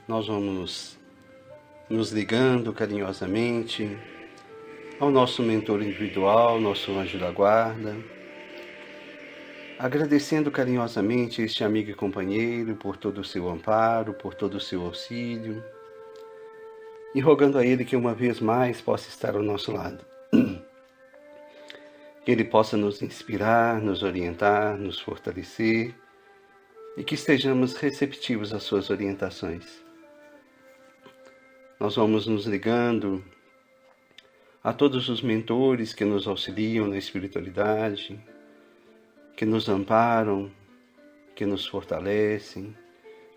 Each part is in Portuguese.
nós vamos nos ligando carinhosamente ao nosso mentor individual, nosso anjo da guarda, agradecendo carinhosamente este amigo e companheiro por todo o seu amparo, por todo o seu auxílio, e rogando a ele que uma vez mais possa estar ao nosso lado. Que ele possa nos inspirar, nos orientar, nos fortalecer e que estejamos receptivos às suas orientações. Nós vamos nos ligando a todos os mentores que nos auxiliam na espiritualidade, que nos amparam, que nos fortalecem,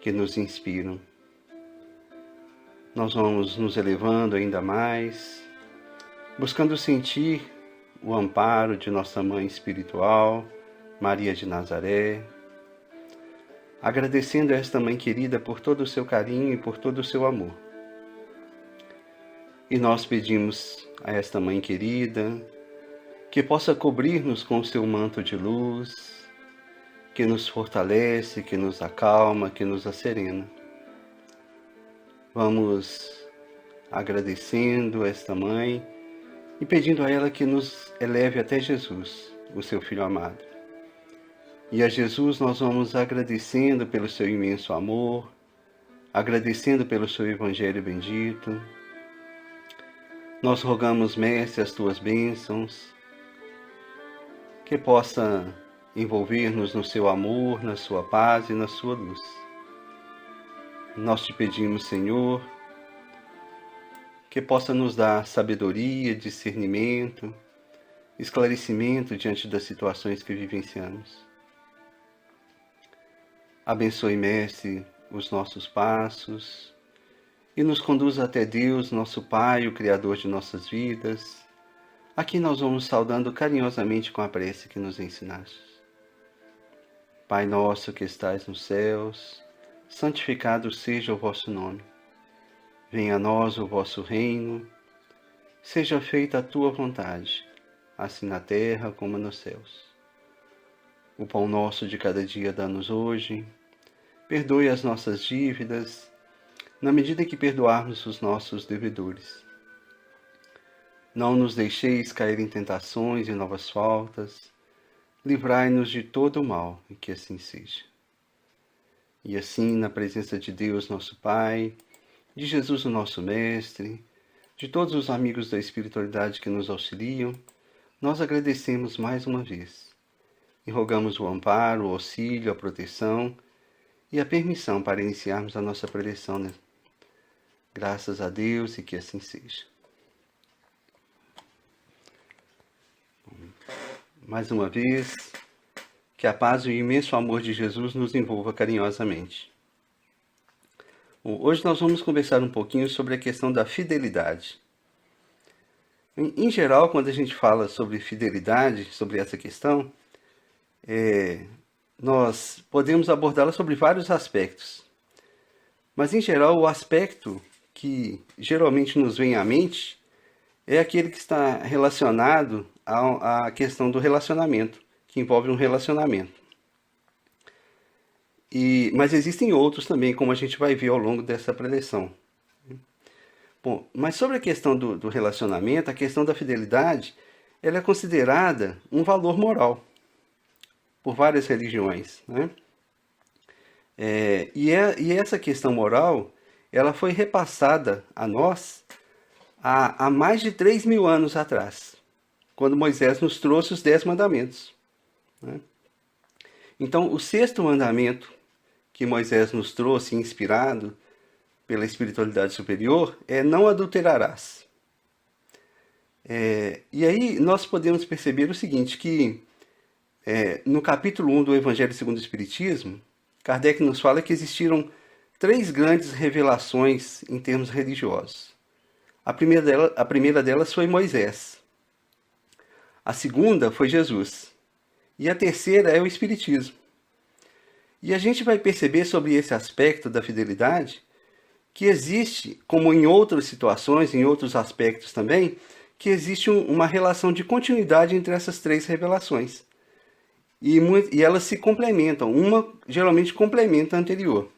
que nos inspiram. Nós vamos nos elevando ainda mais, buscando sentir o amparo de nossa Mãe espiritual, Maria de Nazaré, agradecendo a esta Mãe querida por todo o seu carinho e por todo o seu amor. E nós pedimos a esta Mãe querida que possa cobrir-nos com o seu manto de luz, que nos fortalece, que nos acalma, que nos acerena. Vamos agradecendo a esta Mãe e pedindo a ela que nos eleve até Jesus, o seu Filho amado. E a Jesus nós vamos agradecendo pelo seu imenso amor, agradecendo pelo seu Evangelho bendito. Nós rogamos, Mestre, as tuas bênçãos, que possa envolver-nos no seu amor, na sua paz e na sua luz. Nós te pedimos, Senhor, que possa nos dar sabedoria, discernimento, esclarecimento diante das situações que vivenciamos. Abençoe, Mestre, os nossos passos e nos conduza até Deus, nosso Pai, o Criador de nossas vidas. Aqui nós vamos saudando carinhosamente com a prece que nos ensinaste. Pai nosso que estais nos céus, santificado seja o vosso nome. Venha a nós o vosso reino, seja feita a tua vontade, assim na terra como nos céus. O pão nosso de cada dia dá-nos hoje, perdoe as nossas dívidas, na medida que perdoarmos os nossos devedores. Não nos deixeis cair em tentações e novas faltas, livrai-nos de todo o mal, e que assim seja. E assim, na presença de Deus, nosso Pai, de Jesus, o nosso Mestre, de todos os amigos da espiritualidade que nos auxiliam, nós agradecemos mais uma vez e rogamos o amparo, o auxílio, a proteção e a permissão para iniciarmos a nossa preleção, né? Graças a Deus e que assim seja. Mais uma vez, que a paz e o imenso amor de Jesus nos envolva carinhosamente. Bom, hoje nós vamos conversar um pouquinho sobre a questão da fidelidade. Em geral, quando a gente fala sobre fidelidade, sobre essa questão, nós podemos abordá-la sobre vários aspectos. Mas, em geral, o aspecto que geralmente nos vem à mente é aquele que está relacionado à questão do relacionamento, que envolve um relacionamento. Mas existem outros também, como a gente vai ver ao longo dessa preleção. Bom, mas sobre a questão do relacionamento, a questão da fidelidade, ela é considerada um valor moral por várias religiões, né? E essa questão moral, ela foi repassada a nós há mais de 3.000 anos atrás, quando Moisés nos trouxe os 10 mandamentos, né? Então, o 6º mandamento que Moisés nos trouxe, inspirado pela espiritualidade superior, é não adulterarás. E aí nós podemos perceber o seguinte, que no capítulo 1 do Evangelho segundo o Espiritismo, Kardec nos fala que existiram 3 grandes revelações em termos religiosos. A primeira delas foi Moisés. A segunda foi Jesus. E a terceira é o Espiritismo. E a gente vai perceber sobre esse aspecto da fidelidade que existe, como em outras situações, em outros aspectos também, que existe uma relação de continuidade entre essas 3 revelações. E elas se complementam, uma geralmente complementa a anterior.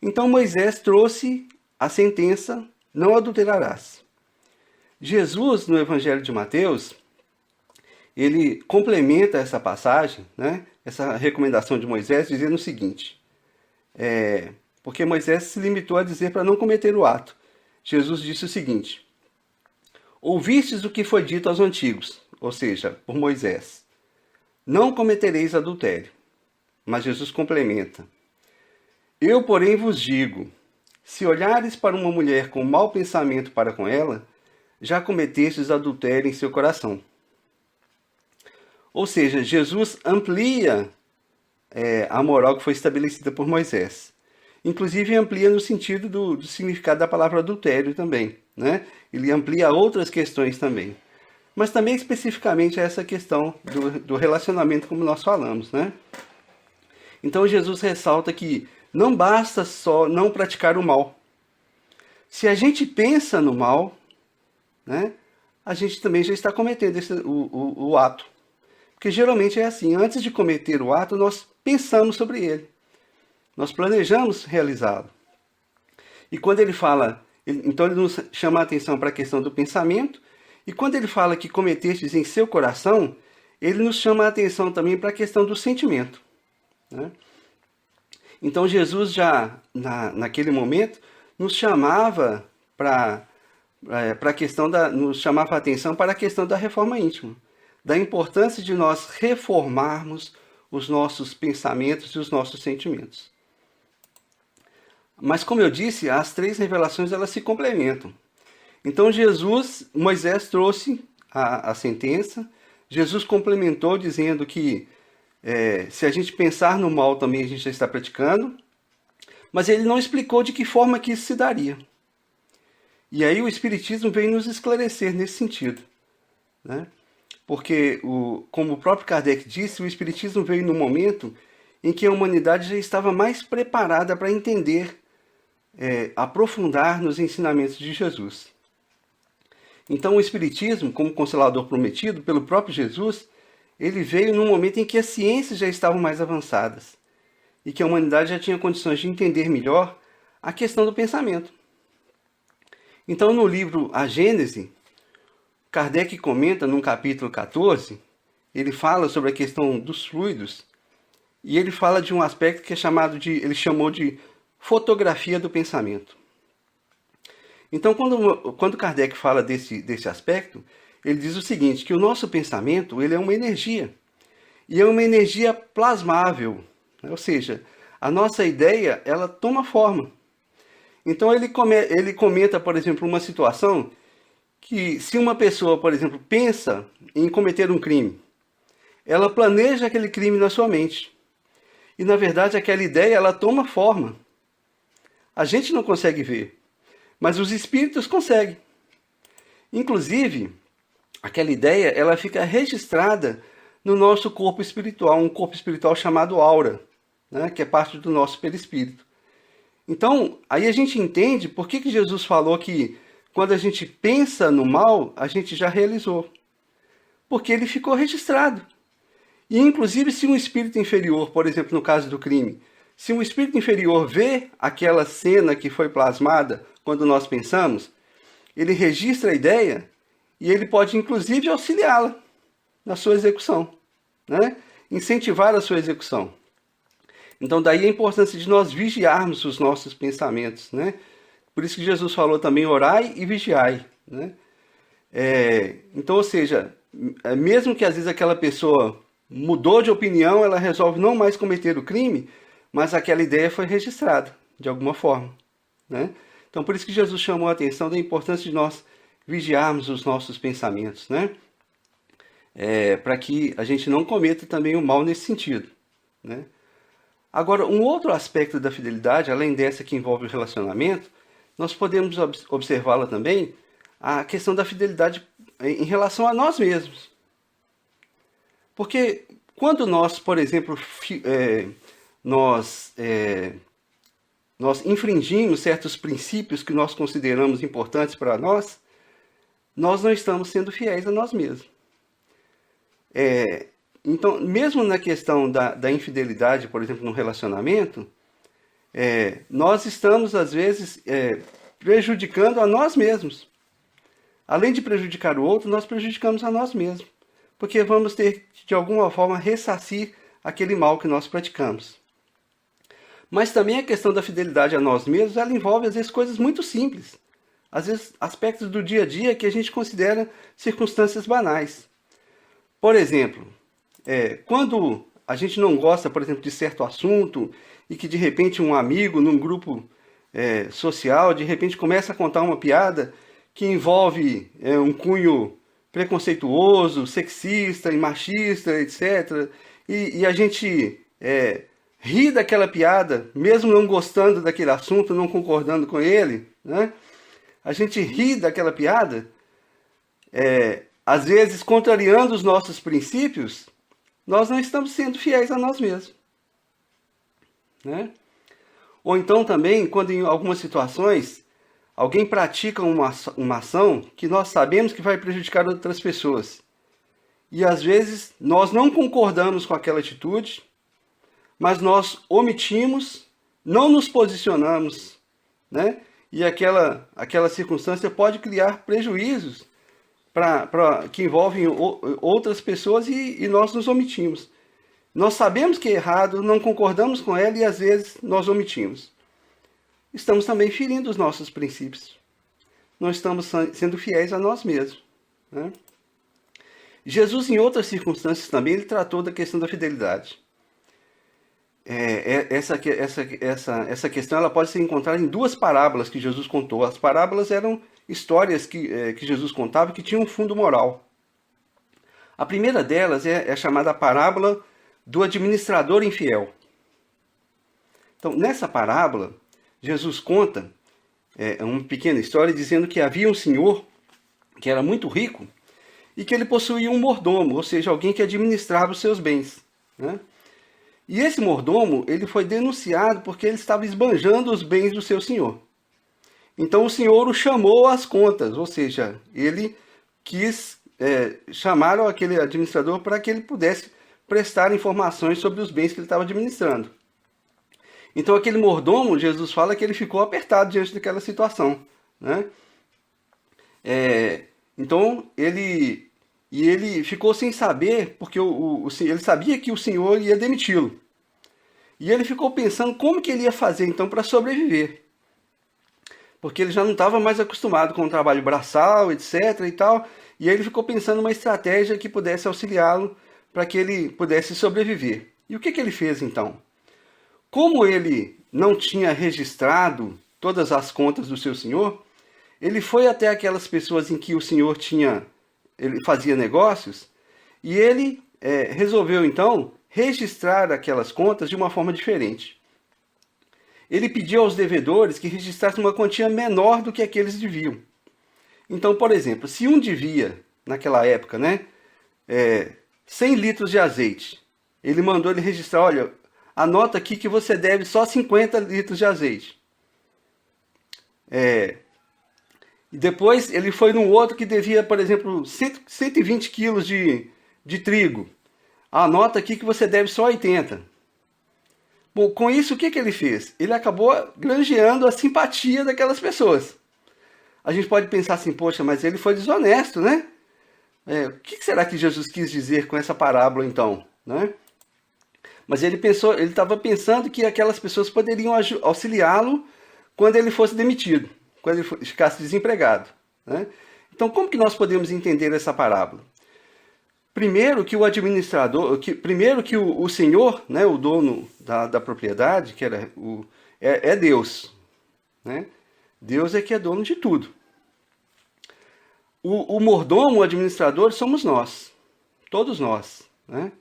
Então Moisés trouxe a sentença: não adulterarás. Jesus, no Evangelho de Mateus, ele complementa essa passagem, né, essa recomendação de Moisés, dizendo o seguinte, porque Moisés se limitou a dizer para não cometer o ato. Jesus disse o seguinte: ouvistes o que foi dito aos antigos, ou seja, por Moisés, não cometereis adultério. Mas Jesus complementa: eu, porém, vos digo, se olhares para uma mulher com mau pensamento para com ela, já cometestes adultério em seu coração. Ou seja, Jesus amplia a moral que foi estabelecida por Moisés. Inclusive amplia no sentido do significado da palavra adultério também, né? Ele amplia outras questões também. Mas também especificamente essa questão do relacionamento, como nós falamos, né? Então Jesus ressalta que não basta só não praticar o mal. Se a gente pensa no mal, né, a gente também já está cometendo o ato. Porque geralmente é assim, antes de cometer o ato, nós pensamos sobre ele. Nós planejamos realizá-lo. E quando ele fala, então ele nos chama a atenção para a questão do pensamento, e quando ele fala que cometestes em seu coração, ele nos chama a atenção também para a questão do sentimento, né? Então Jesus já, naquele momento, nos chamava nos chamava a atenção para a questão da reforma íntima, da importância de nós reformarmos os nossos pensamentos e os nossos sentimentos. Mas como eu disse, as três revelações elas se complementam. Então Moisés trouxe a sentença, Jesus complementou dizendo que se a gente pensar no mal também a gente já está praticando, mas ele não explicou de que forma que isso se daria. E aí o Espiritismo veio nos esclarecer nesse sentido, né? Porque, como o próprio Kardec disse, o Espiritismo veio no momento em que a humanidade já estava mais preparada para entender, aprofundar nos ensinamentos de Jesus. Então o Espiritismo, como Consolador prometido pelo próprio Jesus, ele veio num momento em que as ciências já estavam mais avançadas e que a humanidade já tinha condições de entender melhor a questão do pensamento. Então, no livro A Gênese, Kardec comenta no capítulo 14, ele fala sobre a questão dos fluidos e ele fala de um aspecto que ele chamou de fotografia do pensamento. Então, quando Kardec fala desse aspecto, ele diz o seguinte, que o nosso pensamento ele é uma energia, e é uma energia plasmável, né? Ou seja, a nossa ideia ela toma forma. Então ele comenta, por exemplo, uma situação que se uma pessoa, por exemplo, pensa em cometer um crime, ela planeja aquele crime na sua mente, e na verdade aquela ideia ela toma forma. A gente não consegue ver, mas os espíritos conseguem. Inclusive, aquela ideia ela fica registrada no nosso corpo espiritual, um corpo espiritual chamado aura, né, que é parte do nosso perispírito. Então, aí a gente entende por que Jesus falou que quando a gente pensa no mal, a gente já realizou. Porque ele ficou registrado. E inclusive se um espírito inferior, por exemplo, no caso do crime, se um espírito inferior vê aquela cena que foi plasmada quando nós pensamos, ele registra a ideia e ele pode inclusive auxiliá-la na sua execução, né? Incentivar a sua execução. Então daí a importância de nós vigiarmos os nossos pensamentos, né? Por isso que Jesus falou também, orai e vigiai, né? Então, ou seja, mesmo que às vezes aquela pessoa mudou de opinião, ela resolve não mais cometer o crime, mas aquela ideia foi registrada de alguma forma, né? Então por isso que Jesus chamou a atenção da importância de nós vigiarmos os nossos pensamentos, né? Para que a gente não cometa também o mal nesse sentido, né? Agora, um outro aspecto da fidelidade, além dessa que envolve o relacionamento, nós podemos observá-la também, a questão da fidelidade em relação a nós mesmos. Porque quando nós, por exemplo, nós infringimos certos princípios que nós consideramos importantes para nós não estamos sendo fiéis a nós mesmos. Então, mesmo na questão da infidelidade, por exemplo, no relacionamento, nós estamos, às vezes, prejudicando a nós mesmos. Além de prejudicar o outro, nós prejudicamos a nós mesmos. Porque vamos ter, de alguma forma, ressarcir aquele mal que nós praticamos. Mas também a questão da fidelidade a nós mesmos, ela envolve, às vezes, coisas muito simples. Às vezes, aspectos do dia a dia que a gente considera circunstâncias banais. Por exemplo, quando a gente não gosta, por exemplo, de certo assunto e que, de repente, um amigo num grupo social, de repente, começa a contar uma piada que envolve um cunho preconceituoso, sexista e machista, etc. E a gente ri daquela piada, mesmo não gostando daquele assunto, não concordando com ele, né? A gente ri daquela piada, às vezes contrariando os nossos princípios, nós não estamos sendo fiéis a nós mesmos, né? Ou então também, quando em algumas situações, alguém pratica uma ação que nós sabemos que vai prejudicar outras pessoas. E às vezes nós não concordamos com aquela atitude, mas nós omitimos, não nos posicionamos, né? E aquela circunstância pode criar prejuízos que envolvem outras pessoas e nós nos omitimos. Nós sabemos que é errado, não concordamos com ela e às vezes nós omitimos. Estamos também ferindo os nossos princípios. Não estamos sendo fiéis a nós mesmos, né? Jesus, em outras circunstâncias também, ele tratou da questão da fidelidade. Essa questão ela pode ser encontrada em duas parábolas que Jesus contou. As parábolas eram histórias que Jesus contava que tinham um fundo moral. A primeira delas é chamada a parábola do administrador infiel. Então, nessa parábola, Jesus conta uma pequena história dizendo que havia um senhor que era muito rico e que ele possuía um mordomo, ou seja, alguém que administrava os seus bens, né? E esse mordomo, ele foi denunciado porque ele estava esbanjando os bens do seu senhor. Então o senhor o chamou às contas, ou seja, ele quis chamar aquele administrador para que ele pudesse prestar informações sobre os bens que ele estava administrando. Então aquele mordomo, Jesus fala que ele ficou apertado diante daquela situação, né? Então ele ficou sem saber, porque ele sabia que o senhor ia demiti-lo. E ele ficou pensando como que ele ia fazer então para sobreviver. Porque ele já não estava mais acostumado com o trabalho braçal, etc. e tal. E aí ele ficou pensando uma estratégia que pudesse auxiliá-lo para que ele pudesse sobreviver. E o que ele fez então? Como ele não tinha registrado todas as contas do seu senhor, ele foi até aquelas pessoas em que o senhor ele fazia negócios, e ele resolveu então registrar aquelas contas de uma forma diferente. Ele pediu aos devedores que registrassem uma quantia menor do que aqueles deviam. Então, por exemplo, se um devia, naquela época, 100 litros de azeite, ele mandou ele registrar, olha, anota aqui que você deve só 50 litros de azeite. E depois ele foi num outro que devia, por exemplo, 120 quilos de trigo. Anota aqui que você deve só 80. Bom, com isso o que ele fez? Ele acabou granjeando a simpatia daquelas pessoas. A gente pode pensar assim, poxa, mas ele foi desonesto, né? O que será que Jesus quis dizer com essa parábola então, né? Mas ele estava pensando que aquelas pessoas poderiam auxiliá-lo quando ele fosse demitido, quando ele ficasse desempregado, né? Então, como que nós podemos entender essa parábola? Primeiro que o administrador, primeiro que o senhor, né, o dono da propriedade, que era é Deus, né? Deus é que é dono de tudo. O mordomo, o administrador, somos nós, todos nós, né?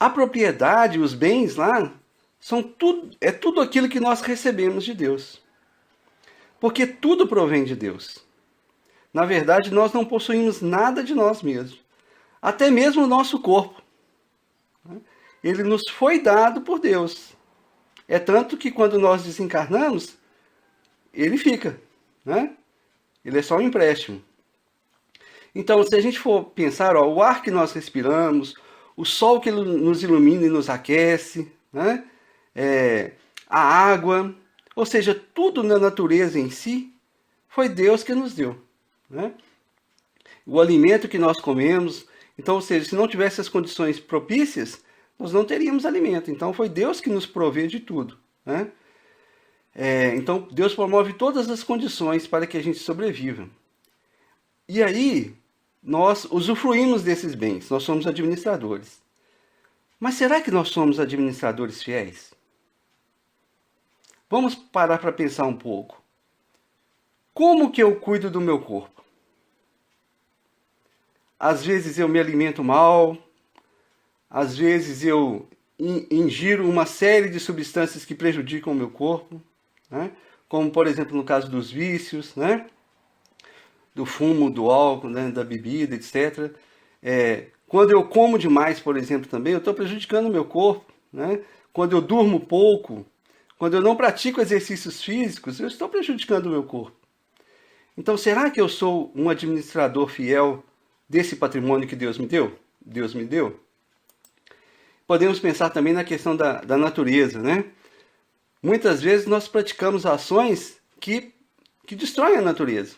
A propriedade, os bens lá, é tudo aquilo que nós recebemos de Deus. Porque tudo provém de Deus. Na verdade, nós não possuímos nada de nós mesmos. Até mesmo o nosso corpo. Ele nos foi dado por Deus. É tanto que quando nós desencarnamos, ele fica, né? Ele é só um empréstimo. Então, se a gente for pensar, o ar que nós respiramos, o sol que nos ilumina e nos aquece, né? a água, ou seja, tudo na natureza em si, foi Deus que nos deu, né? O alimento que nós comemos, então, ou seja, se não tivesse as condições propícias, nós não teríamos alimento. Então, foi Deus que nos provê de tudo, né? Então, Deus promove todas as condições para que a gente sobreviva. E aí, nós usufruímos desses bens, nós somos administradores. Mas será que nós somos administradores fiéis? Vamos parar para pensar um pouco. Como que eu cuido do meu corpo? Às vezes eu me alimento mal, às vezes eu ingiro uma série de substâncias que prejudicam o meu corpo, né? Como, por exemplo, no caso dos vícios, né? Do fumo, do álcool, né? Da bebida, etc. Quando eu como demais, por exemplo, também, eu estou prejudicando o meu corpo, né? Quando eu durmo pouco, quando eu não pratico exercícios físicos, eu estou prejudicando o meu corpo. Então, será que eu sou um administrador fiel desse patrimônio que Deus me deu? Deus me deu? Podemos pensar também na questão da natureza, né? Muitas vezes nós praticamos ações que destroem a natureza.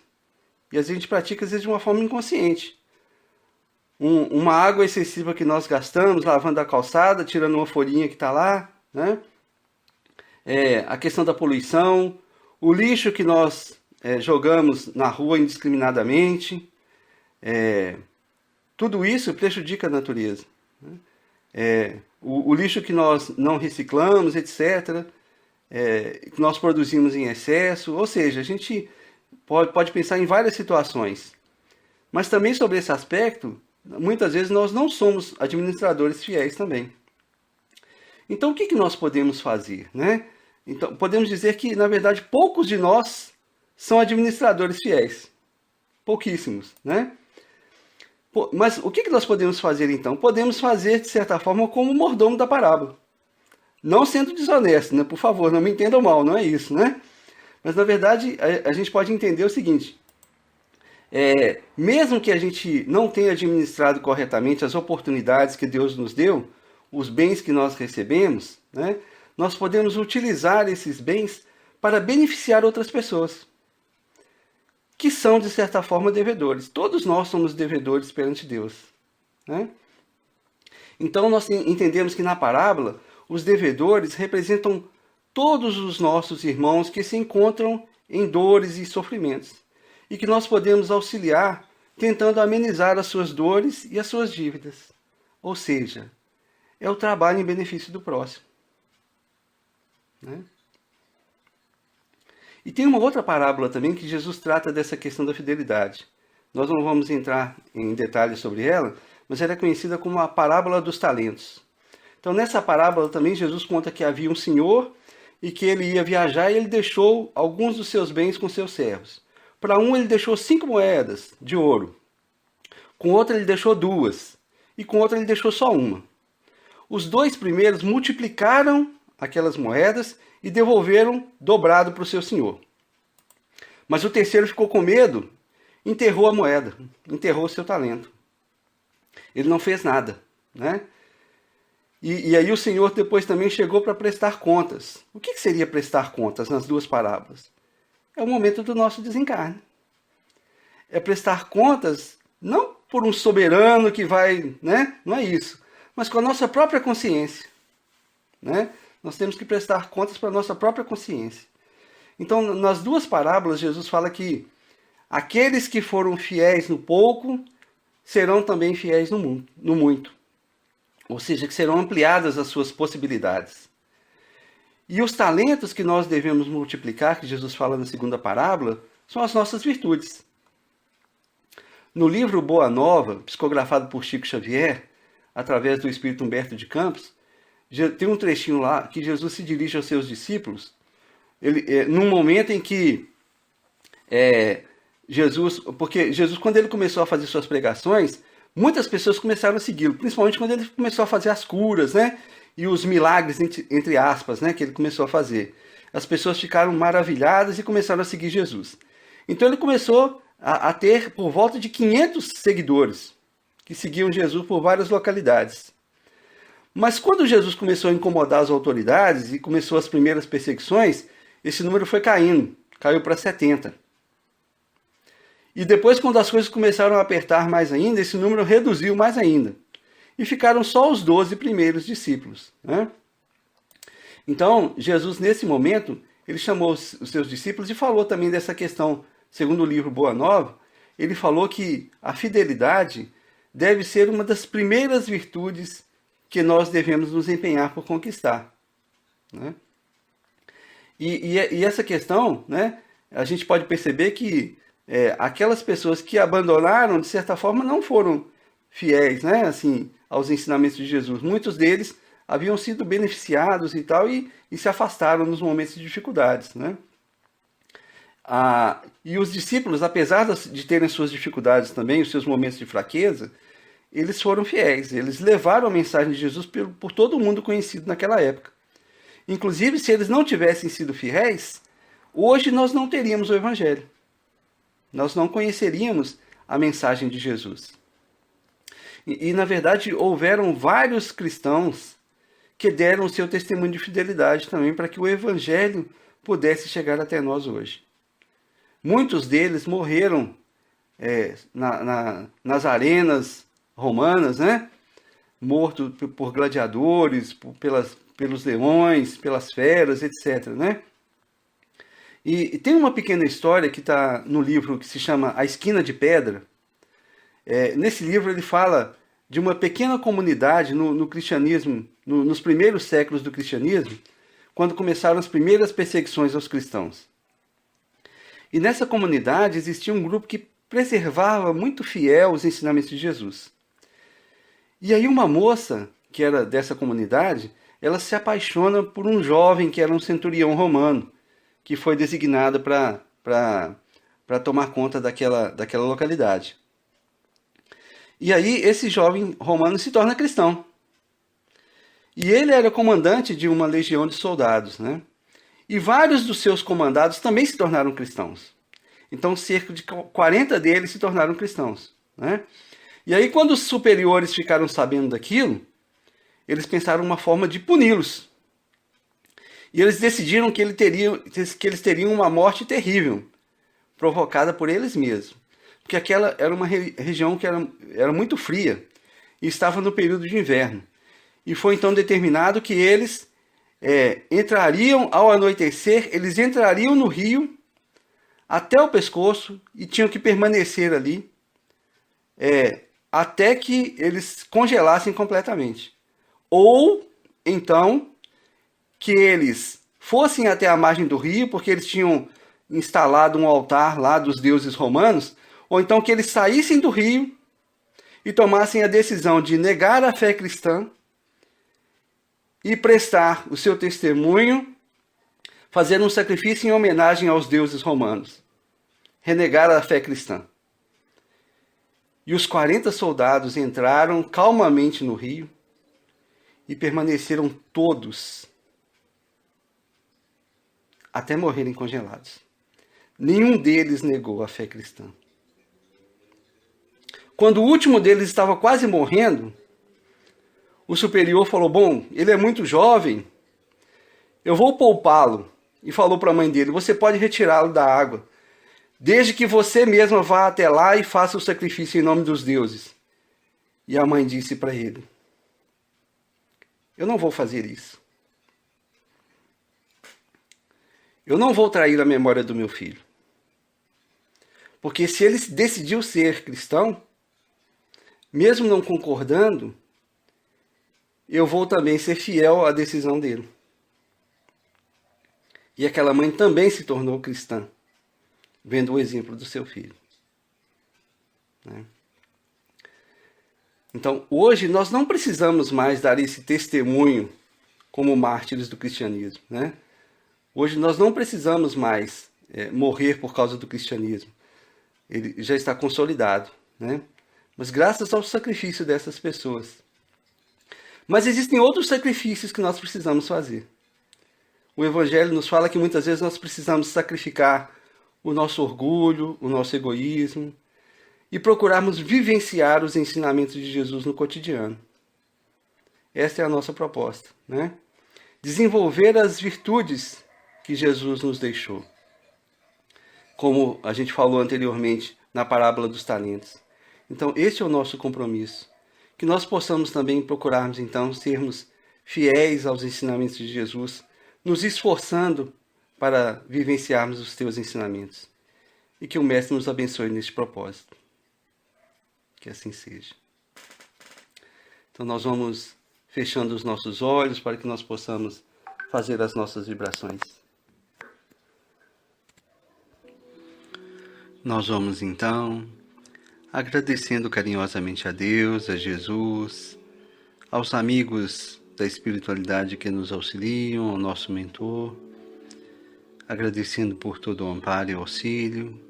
E a gente pratica, às vezes, de uma forma inconsciente. Uma água excessiva que nós gastamos, lavando a calçada, tirando uma folhinha que está lá, né? A questão da poluição, o lixo que nós jogamos na rua indiscriminadamente, tudo isso prejudica a natureza, né? O lixo que nós não reciclamos, etc., que nós produzimos em excesso, ou seja, a gente pode pensar em várias situações. Mas também sobre esse aspecto, muitas vezes nós não somos administradores fiéis também. Então o que nós podemos fazer, né? Então, podemos dizer que, na verdade, poucos de nós são administradores fiéis. Pouquíssimos, né? Mas o que nós podemos fazer, então? Podemos fazer, de certa forma, como o mordomo da parábola. Não sendo desonesto, né? Por favor, não me entendam mal, não é isso, né? Mas, na verdade, a gente pode entender o seguinte. Mesmo que a gente não tenha administrado corretamente as oportunidades que Deus nos deu, os bens que nós recebemos, né? Nós podemos utilizar esses bens para beneficiar outras pessoas, que são, de certa forma, devedores. Todos nós somos devedores perante Deus, né? Então, nós entendemos que na parábola, os devedores representam todos os nossos irmãos que se encontram em dores e sofrimentos, e que nós podemos auxiliar tentando amenizar as suas dores e as suas dívidas. Ou seja, é o trabalho em benefício do próximo, né? E tem uma outra parábola também que Jesus trata dessa questão da fidelidade. Nós não vamos entrar em detalhes sobre ela, mas ela é conhecida como a parábola dos talentos. Então, nessa parábola também Jesus conta que havia um senhor e que ele ia viajar e ele deixou alguns dos seus bens com seus servos. Para um ele deixou 5 moedas de ouro, com outro ele deixou 2 e com outro ele deixou só 1. Os 2 primeiros multiplicaram aquelas moedas e devolveram dobrado para o seu senhor. Mas o terceiro ficou com medo, enterrou a moeda, enterrou o seu talento. Ele não fez nada, né? E aí o Senhor depois também chegou para prestar contas. O que seria prestar contas nas duas parábolas? É o momento do nosso desencarne. É prestar contas não por um soberano que vai, né? Não é isso. Mas com a nossa própria consciência, né? Nós temos que prestar contas para a nossa própria consciência. Então, nas duas parábolas, Jesus fala que aqueles que foram fiéis no pouco serão também fiéis no muito. Ou seja, que serão ampliadas as suas possibilidades. E os talentos que nós devemos multiplicar, que Jesus fala na segunda parábola, são as nossas virtudes. No livro Boa Nova, psicografado por Chico Xavier, através do Espírito Humberto de Campos, tem um trechinho lá que Jesus se dirige aos seus discípulos, num momento em que porque Jesus, quando ele começou a fazer suas pregações, muitas pessoas começaram a segui-lo, principalmente quando ele começou a fazer as curas, né? E os milagres, entre aspas, né? Que ele começou a fazer. As pessoas ficaram maravilhadas e começaram a seguir Jesus. Então ele começou a ter por volta de 500 seguidores que seguiam Jesus por várias localidades. Mas quando Jesus começou a incomodar as autoridades e começou as primeiras perseguições, esse número foi caindo, caiu para 70. E depois, quando as coisas começaram a apertar mais ainda, esse número reduziu mais ainda. E ficaram só os 12 primeiros discípulos, né? Então, Jesus, nesse momento, ele chamou os seus discípulos e falou também dessa questão, segundo o livro Boa Nova, ele falou que a fidelidade deve ser uma das primeiras virtudes que nós devemos nos empenhar por conquistar, né? E essa questão, né, a gente pode perceber que aquelas pessoas que abandonaram, de certa forma, não foram fiéis, né, assim, aos ensinamentos de Jesus. Muitos deles haviam sido beneficiados e tal, e se afastaram nos momentos de dificuldades, né? E os discípulos, apesar de terem suas dificuldades também, os seus momentos de fraqueza, eles foram fiéis, eles levaram a mensagem de Jesus por todo o mundo conhecido naquela época. Inclusive, se eles não tivessem sido fiéis, hoje nós não teríamos o Evangelho. Nós não conheceríamos a mensagem de Jesus. Na verdade, houveram vários cristãos que deram o seu testemunho de fidelidade também para que o Evangelho pudesse chegar até nós hoje. Muitos deles morreram nas arenas romanas, né? Morto por gladiadores, pelos leões, pelas feras, etc., né? E tem uma pequena história que está no livro que se chama A Esquina de Pedra. Nesse livro ele fala de uma pequena comunidade no cristianismo, nos primeiros séculos do cristianismo, quando começaram as primeiras perseguições aos cristãos. E nessa comunidade existia um grupo que preservava muito fiel os ensinamentos de Jesus. E aí uma moça, que era dessa comunidade, ela se apaixona por um jovem que era um centurião romano, que foi designado para tomar conta daquela localidade. E aí esse jovem romano se torna cristão. E ele era comandante de uma legião de soldados, né? E vários dos seus comandados também se tornaram cristãos. Então cerca de 40 deles se tornaram cristãos, né? E aí quando os superiores ficaram sabendo daquilo, eles pensaram uma forma de puni-los. E eles decidiram que eles teriam uma morte terrível, provocada por eles mesmos. Porque aquela era uma região que era muito fria e estava no período de inverno. E foi então determinado que eles entrariam ao anoitecer, eles entrariam no rio até o pescoço e tinham que permanecer ali até que eles congelassem completamente. Ou, então, que eles fossem até a margem do rio, porque eles tinham instalado um altar lá dos deuses romanos, ou então que eles saíssem do rio e tomassem a decisão de negar a fé cristã e prestar o seu testemunho, fazer um sacrifício em homenagem aos deuses romanos. Renegar a fé cristã. E os 40 soldados entraram calmamente no rio e permaneceram todos até morrerem congelados. Nenhum deles negou a fé cristã. Quando o último deles estava quase morrendo, o superior falou: bom, ele é muito jovem, eu vou poupá-lo. E falou para a mãe dele: você pode retirá-lo da água, desde que você mesma vá até lá e faça o sacrifício em nome dos deuses. E a mãe disse para ele: eu não vou fazer isso. Eu não vou trair a memória do meu filho. Porque se ele decidiu ser cristão, mesmo não concordando, eu vou também ser fiel à decisão dele. E aquela mãe também se tornou cristã, vendo o exemplo do seu filho, né? Então, hoje nós não precisamos mais dar esse testemunho como mártires do cristianismo, né? Hoje nós não precisamos mais morrer por causa do cristianismo. Ele já está consolidado, né? Mas graças ao sacrifício dessas pessoas. Mas existem outros sacrifícios que nós precisamos fazer. O Evangelho nos fala que muitas vezes nós precisamos sacrificar o nosso orgulho, o nosso egoísmo, e procurarmos vivenciar os ensinamentos de Jesus no cotidiano. Esta é a nossa proposta, né? Desenvolver as virtudes que Jesus nos deixou. Como a gente falou anteriormente na parábola dos talentos. Então, esse é o nosso compromisso. Que nós possamos também procurarmos, então, sermos fiéis aos ensinamentos de Jesus, nos esforçando para vivenciarmos os teus ensinamentos. E que o Mestre nos abençoe neste propósito. Que assim seja. Então, nós vamos fechando os nossos olhos para que nós possamos fazer as nossas vibrações. Nós vamos, então, agradecendo carinhosamente a Deus, a Jesus, aos amigos da espiritualidade que nos auxiliam, ao nosso mentor, agradecendo por todo o amparo e auxílio.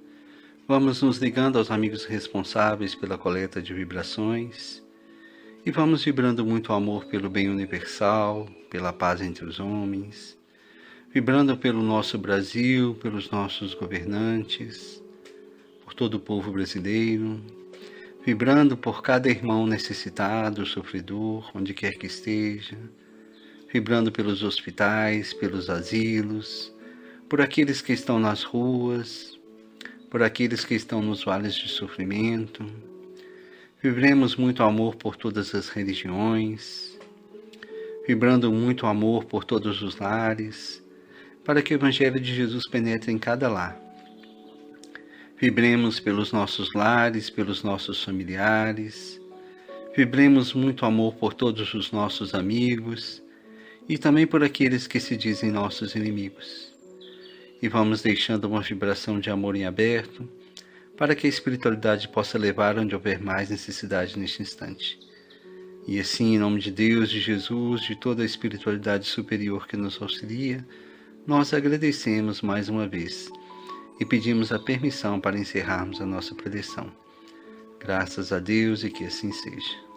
Vamos nos ligando aos amigos responsáveis pela coleta de vibrações e vamos vibrando muito amor pelo bem universal, pela paz entre os homens, vibrando pelo nosso Brasil, pelos nossos governantes, por todo o povo brasileiro, vibrando por cada irmão necessitado, sofredor, onde quer que esteja, vibrando pelos hospitais, pelos asilos, por aqueles que estão nas ruas, por aqueles que estão nos vales de sofrimento. Vibremos muito amor por todas as religiões, vibrando muito amor por todos os lares, para que o Evangelho de Jesus penetre em cada lar. Vibremos pelos nossos lares, pelos nossos familiares, vibremos muito amor por todos os nossos amigos e também por aqueles que se dizem nossos inimigos. E vamos deixando uma vibração de amor em aberto, para que a espiritualidade possa levar onde houver mais necessidade neste instante. E assim, em nome de Deus, de Jesus, de toda a espiritualidade superior que nos auxilia, nós agradecemos mais uma vez e pedimos a permissão para encerrarmos a nossa preleção. Graças a Deus e que assim seja.